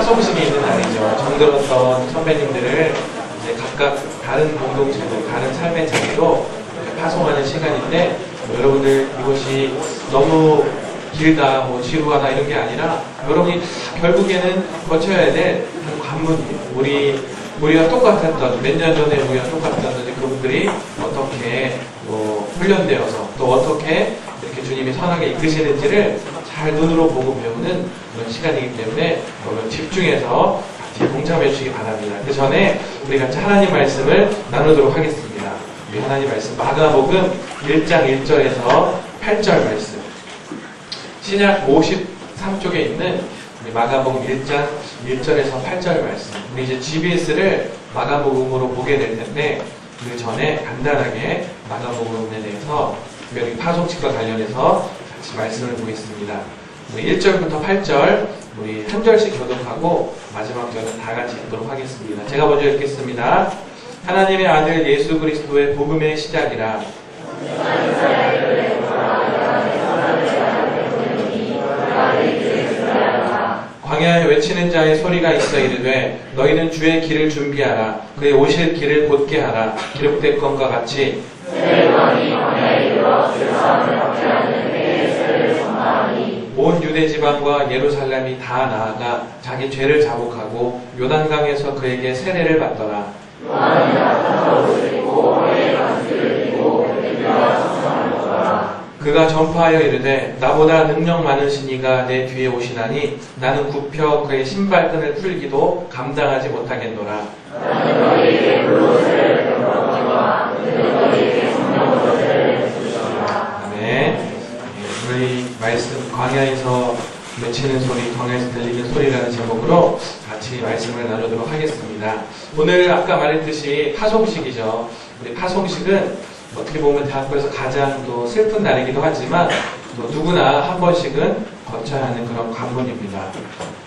파송식이 있는 날이죠. 정들었던 선배님들을 이제 각각 다른 공동체들, 다른 삶의 자리로 파송하는 시간인데, 여러분들 이것이 너무 길다, 뭐 지루하다 이런 게 아니라 여러분이 결국에는 거쳐야 될 관문이에요. 우리가 똑같았던, 몇 년 전에 우리가 똑같았던 그분들이 어떻게 훈련되어서 또 어떻게 이렇게 주님이 선하게 이끄시는지를 잘 눈으로 보고 배우는 그런 시간이기 때문에 여러분 집중해서 같이 동참해 주시기 바랍니다. 그 전에 우리 같이 하나님 말씀을 나누도록 하겠습니다. 우리 하나님 말씀 마가복음 1장 1절에서 8절 말씀, 신약 53쪽에 있는 우리 마가복음 1장 1절에서 8절 말씀, 우리 이제 GBS를 마가복음으로 보게 될 텐데 그 전에 간단하게 마가복음에 대해서 특별히 파송식과 관련해서 같이 말씀을 보겠습니다. 우리 1절부터 8절 우리 한 절씩 교독하고 마지막 절은 다 같이 읽도록 하겠습니다. 제가 먼저 읽겠습니다. 하나님의 아들 예수 그리스도의 복음의 시작이라. 광야에 외치는 자의 소리가 있어 이르되 너희는 주의 길을 준비하라. 그의 오실 길을 곧게 하라. 기록된 것과 같이 온 유대 지방과 예루살렘이 다 나아가 자기 죄를 자복하고 요단강에서 그에게 세례를 받더라. 그가 전파하여 이르되 나보다 능력 많으신 이가 내 뒤에 오시나니 나는 굽혀 그의 신발끈을 풀기도 감당하지 못하겠노라. 아멘. 우리 말씀 광야에서 외치는 소리, 광야에서 들리는 소리라는 제목으로 같이 말씀을 나누도록 하겠습니다. 오늘 아까 말했듯이 파송식이죠. 우리 파송식은 어떻게 보면 대학교에서 가장 또 슬픈 날이기도 하지만 또 누구나 한 번씩은 거쳐야 하는 그런 관문입니다.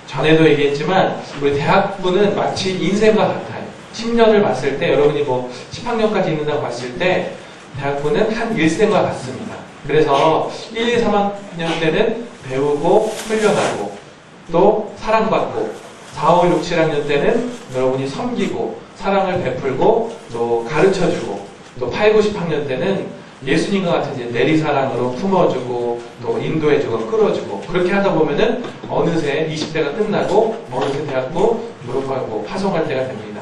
전에도 얘기했지만 우리 대학부는 마치 인생과 같아요. 10년을 봤을 때 여러분이 뭐 10학년까지 있는다고 봤을 때 대학부는 한 일생과 같습니다. 그래서 1, 2, 3학년 때는 배우고 훈련하고 또 사랑받고 4, 5, 6, 7학년 때는 여러분이 섬기고 사랑을 베풀고 또 가르쳐주고 또 8, 9, 10학년 때는 예수님과 같은 이제 내리사랑으로 품어주고 또 인도해주고 끌어주고 그렇게 하다 보면은 어느새 20대가 끝나고 어느새 대학부 졸업하고 파송할 때가 됩니다.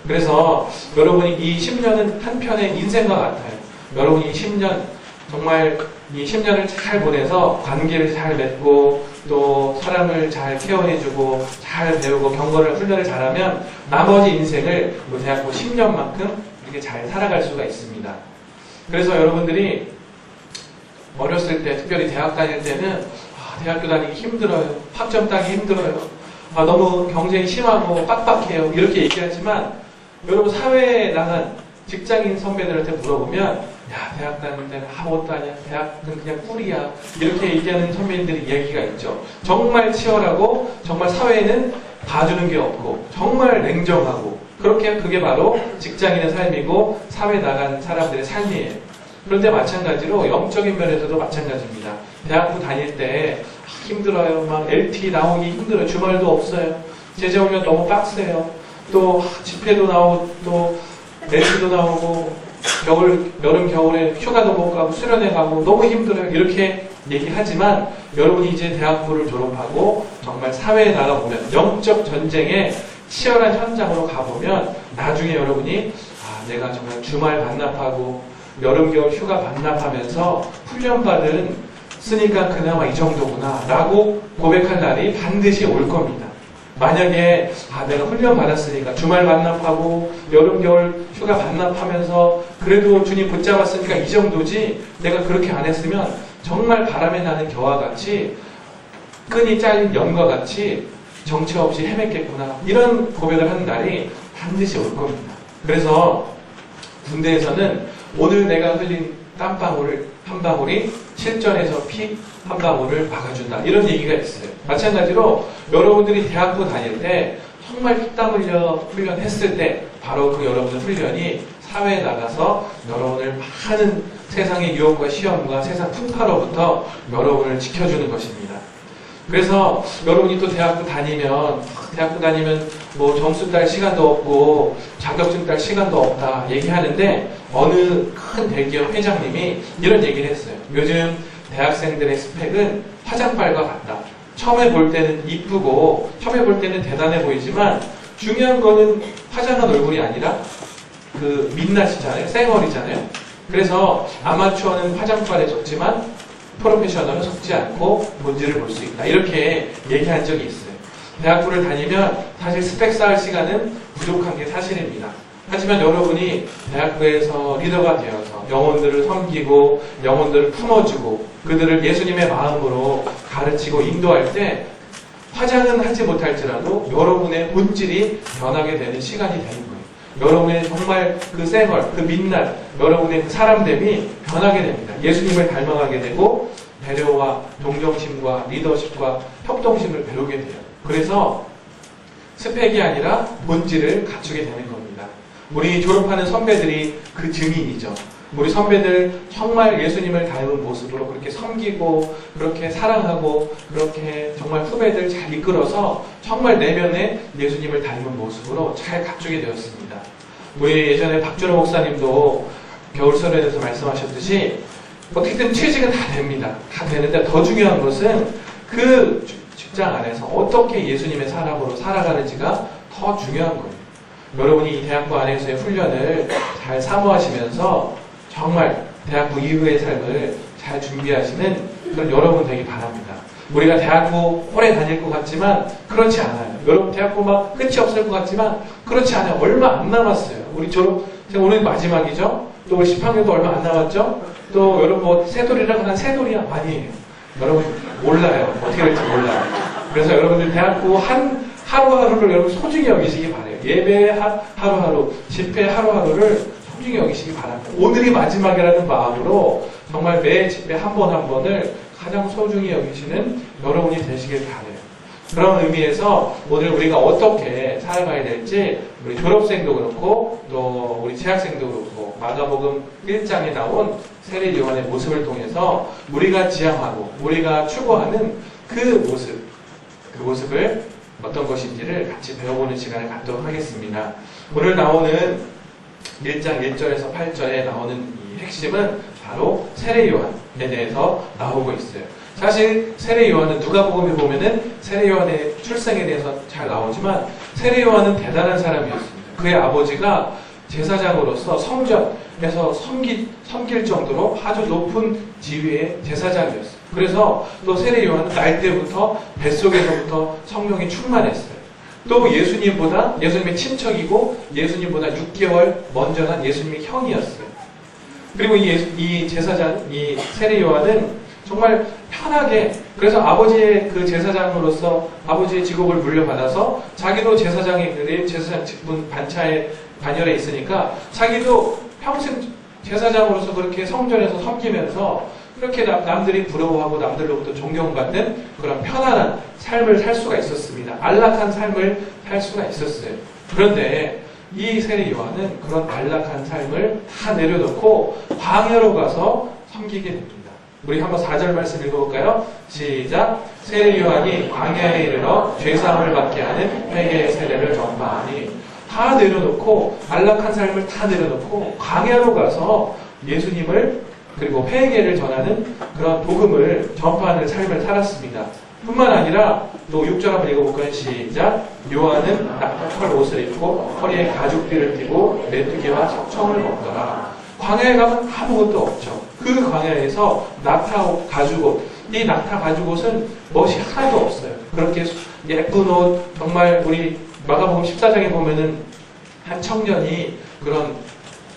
그래서 여러분이 이 10년은 한편의 인생과 같아요. 여러분이 10년 정말 이 10년을 잘 보내서 관계를 잘 맺고 또 사람을 잘 케어해주고 잘 배우고 경건을 훈련을 잘하면 나머지 인생을 대학부 10년만큼 이렇게 잘 살아갈 수가 있습니다. 그래서 여러분들이 어렸을 때 특별히 대학 다닐 때는 대학교 다니기 힘들어요. 학점 따기 힘들어요. 너무 경쟁이 심하고 빡빡해요. 이렇게 얘기하지만 여러분 사회에 나간 직장인 선배들한테 물어보면 야 대학 다닐 때는 아무것도 아니야. 대학은 그냥 꿀이야. 이렇게 얘기하는 선배님들이 이야기가 있죠. 정말 치열하고 정말 사회에는 봐주는 게 없고 정말 냉정하고 그렇게 그게 바로 직장인의 삶이고 사회에 나간 사람들의 삶이에요. 그런데 마찬가지로 영적인 면에서도 마찬가지입니다. 대학부 다닐 때 힘들어요. 막 LT 나오기 힘들어요. 주말도 없어요. 제자훈련 너무 빡세요. 또 집회도 나오고 또 LT도 나오고 여름 겨울에 휴가도 못 가고 수련회 가고 너무 힘들어요. 이렇게 얘기하지만 여러분이 이제 대학부를 졸업하고 정말 사회에 나가보면 영적 전쟁에 치열한 현장으로 가보면 나중에 여러분이 내가 정말 주말 반납하고 여름 겨울 휴가 반납하면서 훈련받은 쓰니까 그나마 이 정도구나 라고 고백할 날이 반드시 올 겁니다. 만약에 내가 훈련 받았으니까 주말 반납하고 여름 겨울 휴가 반납하면서 그래도 주님 붙잡았으니까 이 정도지 내가 그렇게 안 했으면 정말 바람에 나는 겨와 같이 끈이 잘린 연과 같이 정체 없이 헤맸겠구나 이런 고백을 하는 날이 반드시 올 겁니다. 그래서 군대에서는 오늘 내가 흘린 땀방울 한 방울이 실전에서 피 한 방울을 막아준다 이런 얘기가 있어요. 마찬가지로 여러분들이 대학부 다닐 때 정말 피땀 흘려 훈련했을 때 바로 그 여러분의 훈련이 사회에 나가서 여러분을 많은 세상의 유혹과 시험과 세상 풍파로부터 여러분을 지켜주는 것입니다. 그래서 여러분이 또 대학교 다니면 뭐 점수 딸 시간도 없고 자격증 딸 시간도 없다 얘기하는데 어느 큰 대기업 회장님이 이런 얘기를 했어요. 요즘 대학생들의 스펙은 화장빨과 같다. 처음에 볼 때는 이쁘고 처음에 볼 때는 대단해 보이지만 중요한 거는 화장한 얼굴이 아니라 그 민낯이잖아요. 쌩얼이잖아요. 그래서 아마추어는 화장빨에 속지만 프로페셔널은 속지 않고 본질을 볼 수 있다. 이렇게 얘기한 적이 있어요. 대학교를 다니면 사실 스펙 쌓을 시간은 부족한 게 사실입니다. 하지만 여러분이 대학교에서 리더가 되어서 영혼들을 섬기고 영혼들을 품어주고 그들을 예수님의 마음으로 가르치고 인도할 때 화장은 하지 못할지라도 여러분의 본질이 변하게 되는 시간이 되는 거예요. 여러분의 정말 그 쌩얼, 그 민낯, 여러분의 그 사람됨이 변하게 됩니다. 예수님을 닮아가게 되고 배려와 동정심과 리더십과 협동심을 배우게 돼요. 그래서 스펙이 아니라 본질을 갖추게 되는 겁니다. 우리 졸업하는 선배들이 그 증인이죠. 우리 선배들 정말 예수님을 닮은 모습으로 그렇게 섬기고 그렇게 사랑하고 그렇게 정말 후배들 잘 이끌어서 정말 내면에 예수님을 닮은 모습으로 잘 갖추게 되었습니다. 우리 예전에 박준호 목사님도 겨울설에서 말씀하셨듯이 어떻게든 취직은 다 됩니다. 다 되는데 더 중요한 것은 그 직장 안에서 어떻게 예수님의 사람으로 살아가는지가 더 중요한 거예요. 여러분이 이 대학부 안에서의 훈련을 잘 사모하시면서 정말 대학부 이후의 삶을 잘 준비하시는 그런 여러분 되기 바랍니다. 우리가 대학부 오래 다닐 것 같지만 그렇지 않아요. 여러분 대학부 막 끝이 없을 것 같지만 그렇지 않아요. 얼마 안 남았어요. 우리 졸업, 오늘 마지막이죠? 또 우리 10학년도 얼마 안 남았죠? 또 여러분 뭐 새돌이라고 한 새돌이야? 아니에요. 여러분 몰라요. 어떻게 될지 몰라요. 그래서 여러분들 대학부 하루하루를 여러분 소중히 여기시기 바래요. 예배 하루하루, 집회 하루하루를 소중히 여기시기 바랍니다. 오늘이 마지막이라는 마음으로 정말 매 집회 한 번 한 번을 가장 소중히 여기시는 여러분이 되시길 바래요. 그런 의미에서 오늘 우리가 어떻게 살아가야 될지 우리 졸업생도 그렇고 또 우리 재학생도 그렇고 마가복음 1장에 나온 세례 요한의 모습을 통해서 우리가 지향하고 우리가 추구하는 그 모습을 어떤 것인지를 같이 배워보는 시간을 갖도록 하겠습니다. 오늘 나오는 1장 1절에서 8절에 나오는 이 핵심은 바로 세례 요한에 대해서 나오고 있어요. 사실 세례 요한은 누가복음에 보면은 세례 요한의 출생에 대해서 잘 나오지만 세례 요한은 대단한 사람이었습니다. 그의 아버지가 제사장으로서 성전에서 섬길 정도로 아주 높은 지위의 제사장이었어요. 그래서 또 세례 요한은 날 때부터 뱃속에서부터 성령이 충만했어요. 또 예수님의 친척이고 예수님보다 6개월 먼저 난 예수님의 형이었어요. 그리고 이 제사장, 이 세례 요한은 정말 편하게, 그래서 아버지의 그 제사장으로서 아버지의 직업을 물려받아서 자기도 제사장 직분 반열에 있으니까 자기도 평생 제사장으로서 그렇게 성전에서 섬기면서 그렇게 남들이 부러워하고 남들로부터 존경받는 그런 편안한 삶을 살 수가 있었습니다. 안락한 삶을 살 수가 있었어요. 그런데 이 세례 요한은 그런 안락한 삶을 다 내려놓고 광야로 가서 섬기게 됩니다. 우리 한번 4절 말씀 읽어볼까요? 시작. 세례 요한이 광야에 이르러 죄사함을 받게 하는 회개의 세례를 전파하니, 다 내려놓고 안락한 삶을 다 내려놓고 광야로 가서 예수님을 그리고 회개를 전하는 그런 복음을 전파하는 삶을 살았습니다. 뿐만 아니라 또 6절 한번 읽어볼까요? 시작. 요한은 낙타털 옷을 입고 허리에 가죽띠를 띠고 메뚜기와 석청을 먹더라. 광야에 가면 아무것도 없죠. 그 광야에서 낙타 가죽옷, 이 낙타 가죽옷은 멋이 하나도 없어요. 그렇게 예쁜 옷, 정말 우리 마가복음 14장에 보면은 한 청년이 그런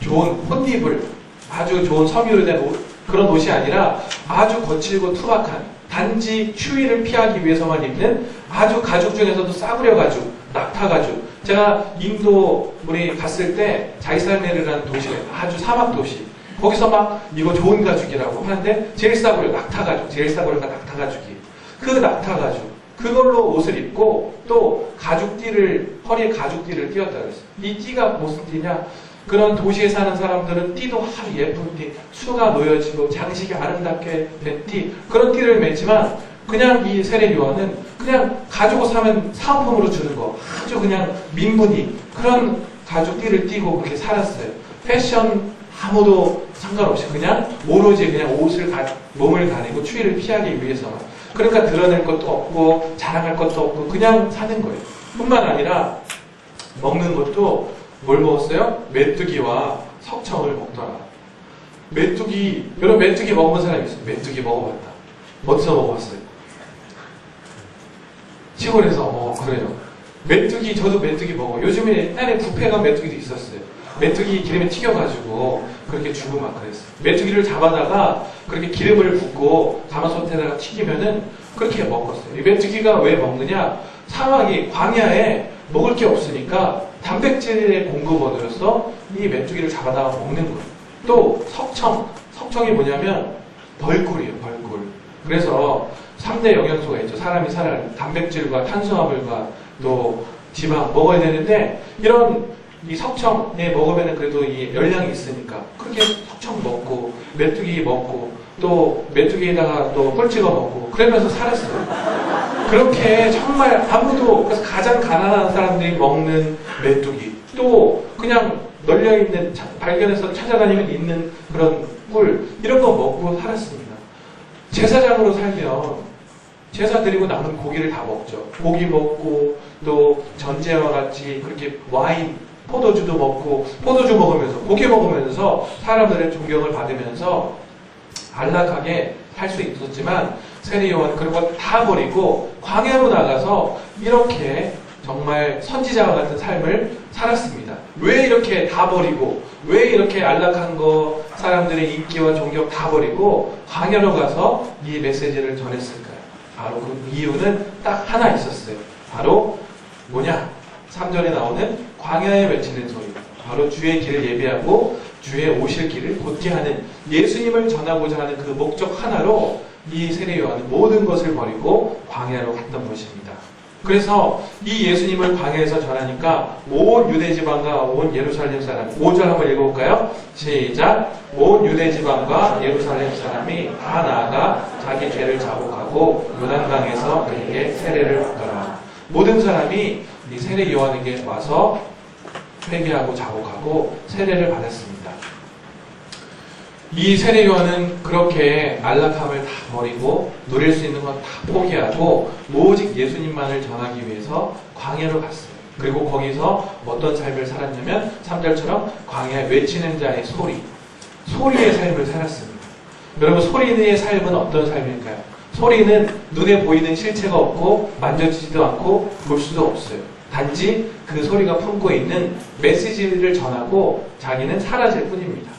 좋은 혼입을 아주 좋은 섬유로 된 그런 옷이 아니라 아주 거칠고 투박한, 단지 추위를 피하기 위해서만 입는 아주 가죽 중에서도 싸구려 가죽, 낙타 가죽. 제가 인도 우리 갔을 때 자이살메르라는 도시에 아주 사막 도시, 거기서 막 이거 좋은 가죽이라고 하는데 제일 싸구려 낙타 가죽, 제일 싸구려가 낙타 가죽이. 그 낙타 가죽, 그걸로 옷을 입고 또 허리에 가죽띠를 띄었다 그랬어요. 이 띠가 무슨 띠냐? 그런 도시에 사는 사람들은 띠도 아주 예쁜 띠, 수가 놓여지고 장식이 아름답게 된 띠, 그런 띠를 매지만 그냥 이 세례 요한은 그냥 가지고 사면 사은품으로 주는 거, 아주 그냥 민분이 그런 가죽 띠를 띠고 그렇게 살았어요. 패션 아무도 상관없이 그냥 오로지 그냥 몸을 가리고 추위를 피하기 위해서만. 그러니까 드러낼 것도 없고 자랑할 것도 없고 그냥 사는 거예요. 뿐만 아니라 먹는 것도 뭘 먹었어요? 메뚜기와 석청을 먹더라. 메뚜기, 여러분 메뚜기 먹어본 사람이 있어요? 메뚜기 먹어봤다. 어디서 먹어봤어요? 시골에서. 그래요. 메뚜기, 저도 메뚜기 먹어요. 요즘에 옛날에 뷔페가 메뚜기도 있었어요. 메뚜기 기름에 튀겨가지고 그렇게 주고 막 그랬어요. 메뚜기를 잡아다가 그렇게 기름을 붓고 가마솥에다가 튀기면은 그렇게 먹었어요. 이 메뚜기가 왜 먹느냐? 사막이 광야에 먹을 게 없으니까 단백질의 공급원으로서 이 메뚜기를 잡아다가 먹는 거예요. 또 석청이 뭐냐면 벌꿀이에요. 벌꿀. 그래서 3대 영양소가 있죠. 사람이 살아갈 단백질과 탄수화물과 또 지방 먹어야 되는데 이런 이 석청에 먹으면 그래도 이 열량이 있으니까 그렇게 석청 먹고 메뚜기 먹고 또 메뚜기에다가 또 꿀 찍어 먹고 그러면서 살았어요. 그렇게 정말 아무도 그래서 가장 가난한 사람들이 먹는 메뚜기 또 그냥 널려있는 발견해서 찾아다니면 있는 그런 꿀 이런 거 먹고 살았습니다. 제사장으로 살면 제사 드리고 남은 고기를 다 먹죠. 고기 먹고 또 전제와 같이 그렇게 와인 포도주도 먹고 포도주 먹으면서 고기 먹으면서 사람들의 존경을 받으면서 안락하게 살 수 있었지만 세례 요한은 그런 거 다 버리고 광야로 나가서 이렇게 정말 선지자와 같은 삶을 살았습니다. 왜 이렇게 다 버리고 왜 이렇게 안락한 거 사람들의 인기와 존경 다 버리고 광야로 가서 이 메시지를 전했을까요? 바로 그 이유는 딱 하나 있었어요. 바로 뭐냐? 3절에 나오는 광야에 외치는 소리. 바로 주의 길을 예비하고 주의 오실 길을 곧게 하는 예수님을 전하고자 하는 그 목적 하나로 이 세례 요한은 모든 것을 버리고 광야로 갔던 것입니다. 그래서 이 예수님을 광야에서 전하니까 온 유대지방과 온 예루살렘 사람 5절 한번 읽어볼까요? 시작! 온 유대지방과 예루살렘 사람이 다 나아가 자기 죄를 자복하고 요단강에서 그에게 세례를 받더라. 모든 사람이 이 세례 요한에게 와서 회개하고 자복하고 세례를 받았습니다. 이 세례 요한은 그렇게 안락함을 다 버리고 누릴 수 있는 건 다 포기하고 오직 예수님만을 전하기 위해서 광야로 갔어요. 그리고 거기서 어떤 삶을 살았냐면 3절처럼 광야에 외치는 자의 소리의 삶을 살았습니다. 여러분 소리의 삶은 어떤 삶일까요? 소리는 눈에 보이는 실체가 없고 만져지지도 않고 볼 수도 없어요. 단지 그 소리가 품고 있는 메시지를 전하고 자기는 사라질 뿐입니다.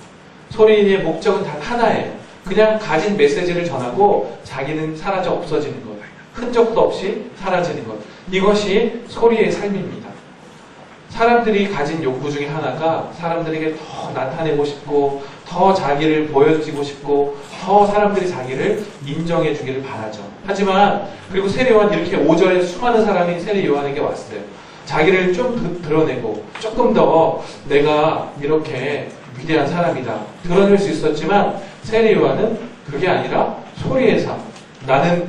소리의 목적은 단 하나예요. 그냥 가진 메시지를 전하고 자기는 사라져 없어지는 것. 흔적도 없이 사라지는 것. 이것이 소리의 삶입니다. 사람들이 가진 욕구 중에 하나가 사람들에게 더 나타내고 싶고 더 자기를 보여주고 싶고 더 사람들이 자기를 인정해 주기를 바라죠. 하지만 그리고 세례 요한 이렇게 5절에 수많은 사람이 세례 요한에게 왔어요. 자기를 좀 드러내고 조금 더 내가 이렇게 위대한 사람이다 드러낼 수 있었지만 세례 요한은 그게 아니라 소리의 삶. 나는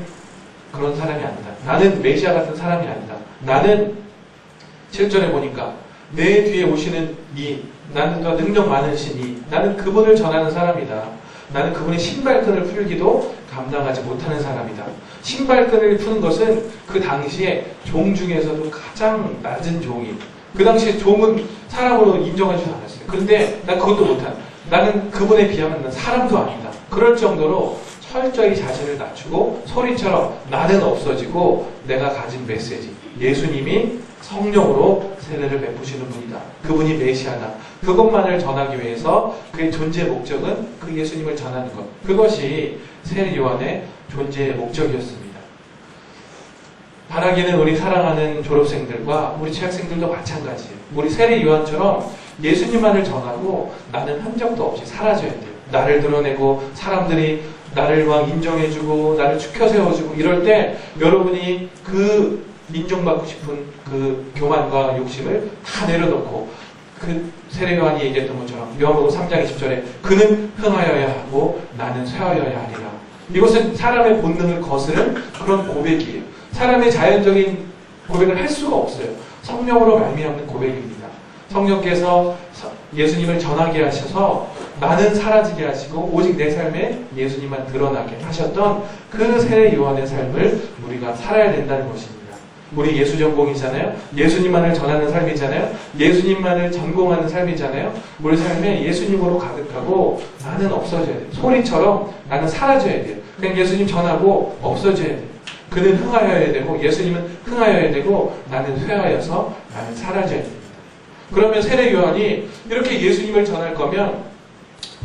그런 사람이 아니다. 나는 메시아 같은 사람이 아니다. 나는 7절에 보니까 내 뒤에 오시는 나는 더 능력 많은 신이 나는 그분을 전하는 사람이다. 나는 그분의 신발끈을 풀기도 감당하지 못하는 사람이다. 신발끈을 푸는 것은 그 당시에 종 중에서도 가장 낮은 종이 그 당시에 종은 사람으로 인정하지 않았어요. 그런데 난 그것도 못한 나는 그분에 비하면 난 사람도 아니다. 그럴 정도로 철저히 자신을 낮추고 소리처럼 나는 없어지고 내가 가진 메시지 예수님이 성령으로 세례를 베푸시는 분이다. 그분이 메시아다. 그것만을 전하기 위해서 그의 존재의 목적은 그 예수님을 전하는 것. 그것이 세례 요한의 존재의 목적이었습니다. 바라기는 우리 사랑하는 졸업생들과 우리 재학생들도 마찬가지예요. 우리 세례 요한처럼 예수님만을 전하고 나는 흔적도 없이 사라져야 돼요. 나를 드러내고 사람들이 나를 막 인정해주고 나를 축혀 세워주고 이럴 때 여러분이 그 인정받고 싶은 그 교만과 욕심을 다 내려놓고 그 세례 요한이 얘기했던 것처럼 요한복음 3장 20절에 그는 흥하여야 하고 나는 쇠하여야 하리라. 이것은 사람의 본능을 거스른 그런 고백이에요. 사람의 자연적인 고백을 할 수가 없어요. 성령으로 말미암는 고백입니다. 성령께서 예수님을 전하게 하셔서 나는 사라지게 하시고 오직 내 삶에 예수님만 드러나게 하셨던 그 세례 요한의 삶을 우리가 살아야 된다는 것입니다. 우리 예수 전공이잖아요. 예수님만을 전하는 삶이잖아요. 예수님만을 전공하는 삶이잖아요. 우리 삶에 예수님으로 가득하고 나는 없어져야 돼요. 소리처럼 나는 사라져야 돼요. 그냥 예수님 전하고 없어져야 돼요. 그는 흥하여야 되고 예수님은 흥하여야 되고 나는 쇠하여서 나는 사라져야 됩니다. 그러면 세례 요한이 이렇게 예수님을 전할 거면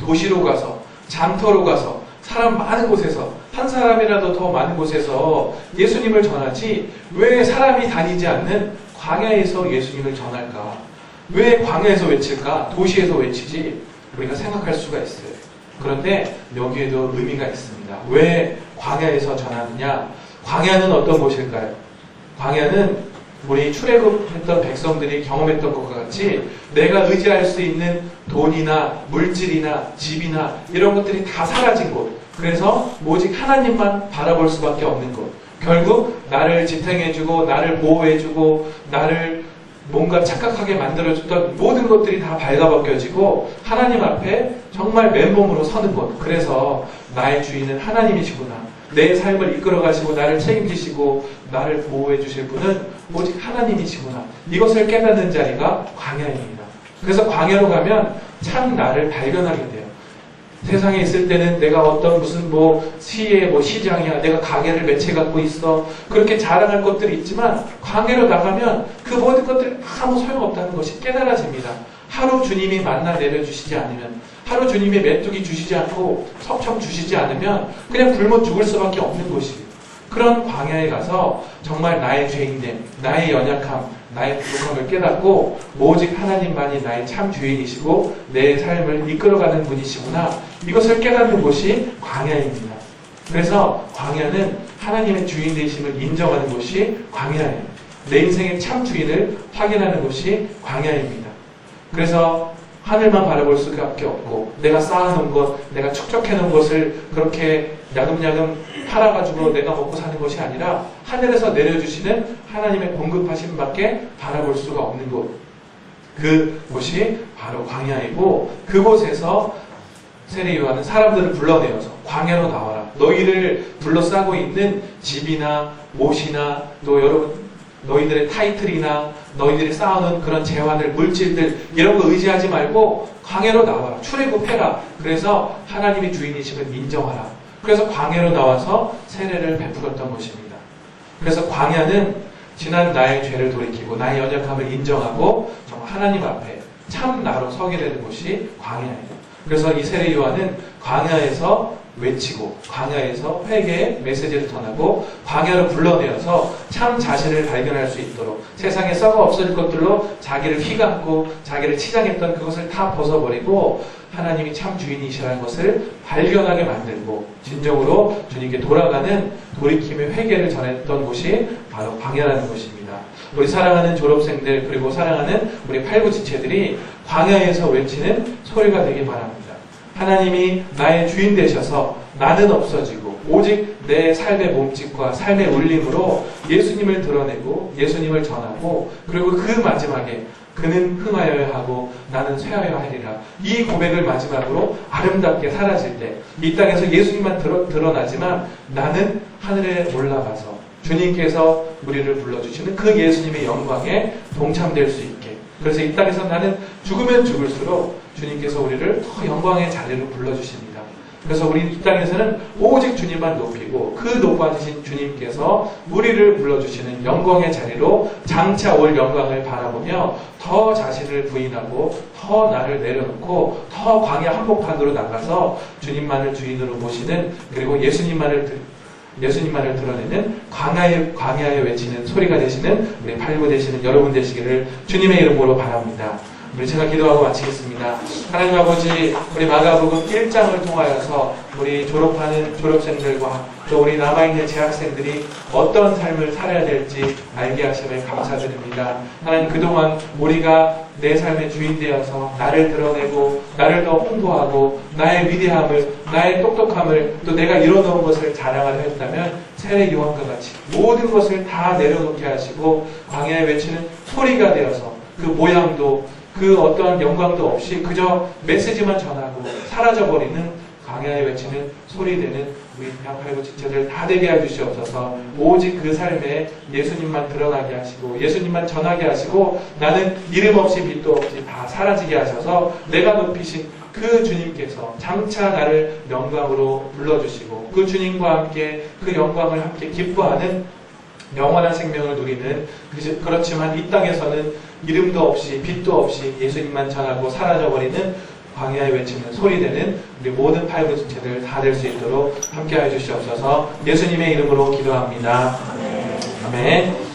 도시로 가서 장터로 가서 사람 많은 곳에서 한 사람이라도 더 많은 곳에서 예수님을 전하지 왜 사람이 다니지 않는 광야에서 예수님을 전할까? 왜 광야에서 외칠까? 도시에서 외치지? 우리가 생각할 수가 있어요. 그런데 여기에도 의미가 있습니다. 왜 광야에서 전하느냐? 광야는 어떤 곳일까요? 광야는 우리 출애굽했던 백성들이 경험했던 것과 같이 내가 의지할 수 있는 돈이나 물질이나 집이나 이런 것들이 다 사라진 곳. 그래서 오직 하나님만 바라볼 수밖에 없는 것. 결국 나를 지탱해주고 나를 보호해주고 나를 뭔가 착각하게 만들어줬던 모든 것들이 다 발가벗겨지고 하나님 앞에 정말 맨몸으로 서는 것. 그래서 나의 주인은 하나님이시구나. 내 삶을 이끌어가시고 나를 책임지시고 나를 보호해 주실 분은 오직 하나님이시구나. 이것을 깨닫는 자리가 광야입니다. 그래서 광야로 가면 참 나를 발견하게 돼요. 세상에 있을 때는 내가 어떤 무슨 시의 시장이야. 내가 가게를 몇 채 갖고 있어. 그렇게 자랑할 것들이 있지만 광야로 나가면 그 모든 것들이 아무 소용없다는 것이 깨달아집니다. 하루 주님이 만나 내려주시지 않으면 하루 주님이 메뚜기 주시지 않고 석청 주시지 않으면 그냥 굶어 죽을 수밖에 없는 것이에요. 그런 광야에 가서 정말 나의 죄인됨, 나의 연약함, 나의 부족함을 깨닫고 오직 하나님만이 나의 참 주인이시고 내 삶을 이끌어가는 분이시구나. 이것을 깨닫는 곳이 광야입니다. 그래서 광야는 하나님의 주인 되심을 인정하는 곳이 광야예요. 내 인생의 참 주인을 확인하는 곳이 광야입니다. 그래서 하늘만 바라볼 수밖에 없고 내가 쌓아놓은 것, 내가 축적해놓은 것을 그렇게 야금야금 팔아가지고 내가 먹고 사는 것이 아니라 하늘에서 내려주시는 하나님의 공급하심밖에 바라볼 수가 없는 곳. 그곳이 바로 광야이고 그곳에서 세례 요한은 사람들을 불러내어서 광야로 나와라. 너희를 둘러싸고 있는 집이나 옷이나 또 여러분 너희들의 타이틀이나 너희들이 쌓아놓은 그런 재화들, 물질들 이런 거 의지하지 말고 광야로 나와라. 출애굽해라. 그래서 하나님이 주인이심을 인정하라. 그래서 광야로 나와서 세례를 베풀었던 것입니다. 그래서 광야는 지난 나의 죄를 돌이키고 나의 연약함을 인정하고 정말 하나님 앞에 참 나로 서게 되는 곳이 광야예요. 그래서 이 세례 요한은 광야에서 외치고 광야에서 회개의 메시지를 전하고 광야로 불러내어서 참 자신을 발견할 수 있도록 세상에 썩어 없어질 것들로 자기를 휘감고 자기를 치장했던 그것을 다 벗어버리고 하나님이 참 주인이시라는 것을 발견하게 만들고 진정으로 주님께 돌아가는 돌이킴의 회개를 전했던 곳이 바로 광야라는 것입니다. 우리 사랑하는 졸업생들 그리고 사랑하는 우리 팔구지체들이 광야에서 외치는 소리가 되기 바랍니다. 하나님이 나의 주인 되셔서 나는 없어지고 오직 내 삶의 몸짓과 삶의 울림으로 예수님을 드러내고 예수님을 전하고 그리고 그 마지막에 그는 흥하여야 하고 나는 쇠하여야 하리라. 이 고백을 마지막으로 아름답게 사라질 때 이 땅에서 예수님만 드러나지만 나는 하늘에 올라가서 주님께서 우리를 불러주시는 그 예수님의 영광에 동참될 수 있게. 그래서 이 땅에서 나는 죽으면 죽을수록 주님께서 우리를 더 영광의 자리로 불러주십니다. 그래서 우리 이 땅에서는 오직 주님만 높이고 그 높아지신 주님께서 우리를 불러주시는 영광의 자리로 장차 올 영광을 바라보며 더 자신을 부인하고 더 나를 내려놓고 더 광야 한복판으로 나가서 주님만을 주인으로 모시는 그리고 예수님만을 드러내는 광야에 외치는 소리가 되시는 우리 팔구 되시는 여러분 되시기를 주님의 이름으로 바랍니다. 우리 제가 기도하고 마치겠습니다. 하나님 아버지, 우리 마가복음 1장을 통하여서 우리 졸업하는 졸업생들과 또 우리 남아있는 재학생들이 어떤 삶을 살아야 될지 알게 하심에 감사드립니다. 하나님, 그동안 우리가 내 삶의 주인 되어서 나를 드러내고 나를 더 홍보하고 나의 위대함을, 나의 똑똑함을, 또 내가 이뤄놓은 것을 자랑하려 했다면 세례 요한과 같이 모든 것을 다 내려놓게 하시고 광야에 외치는 소리가 되어서 그 모양도 그 어떠한 영광도 없이 그저 메시지만 전하고 사라져버리는 광야에 외치는 소리되는 우리 양팔구 지체들 다 되게 해주시옵소서. 오직 그 삶에 예수님만 드러나게 하시고 예수님만 전하게 하시고 나는 이름 없이 빛도 없이 다 사라지게 하셔서 내가 높이신 그 주님께서 장차 나를 영광으로 불러주시고 그 주님과 함께 그 영광을 함께 기뻐하는 영원한 생명을 누리는, 그렇지만 이 땅에서는 이름도 없이 빛도 없이 예수님만 전하고 사라져버리는 광야에 외치는 소리되는 우리 모든 팔구 지체들 다 될 수 있도록 함께해 주시옵소서. 예수님의 이름으로 기도합니다. 아멘.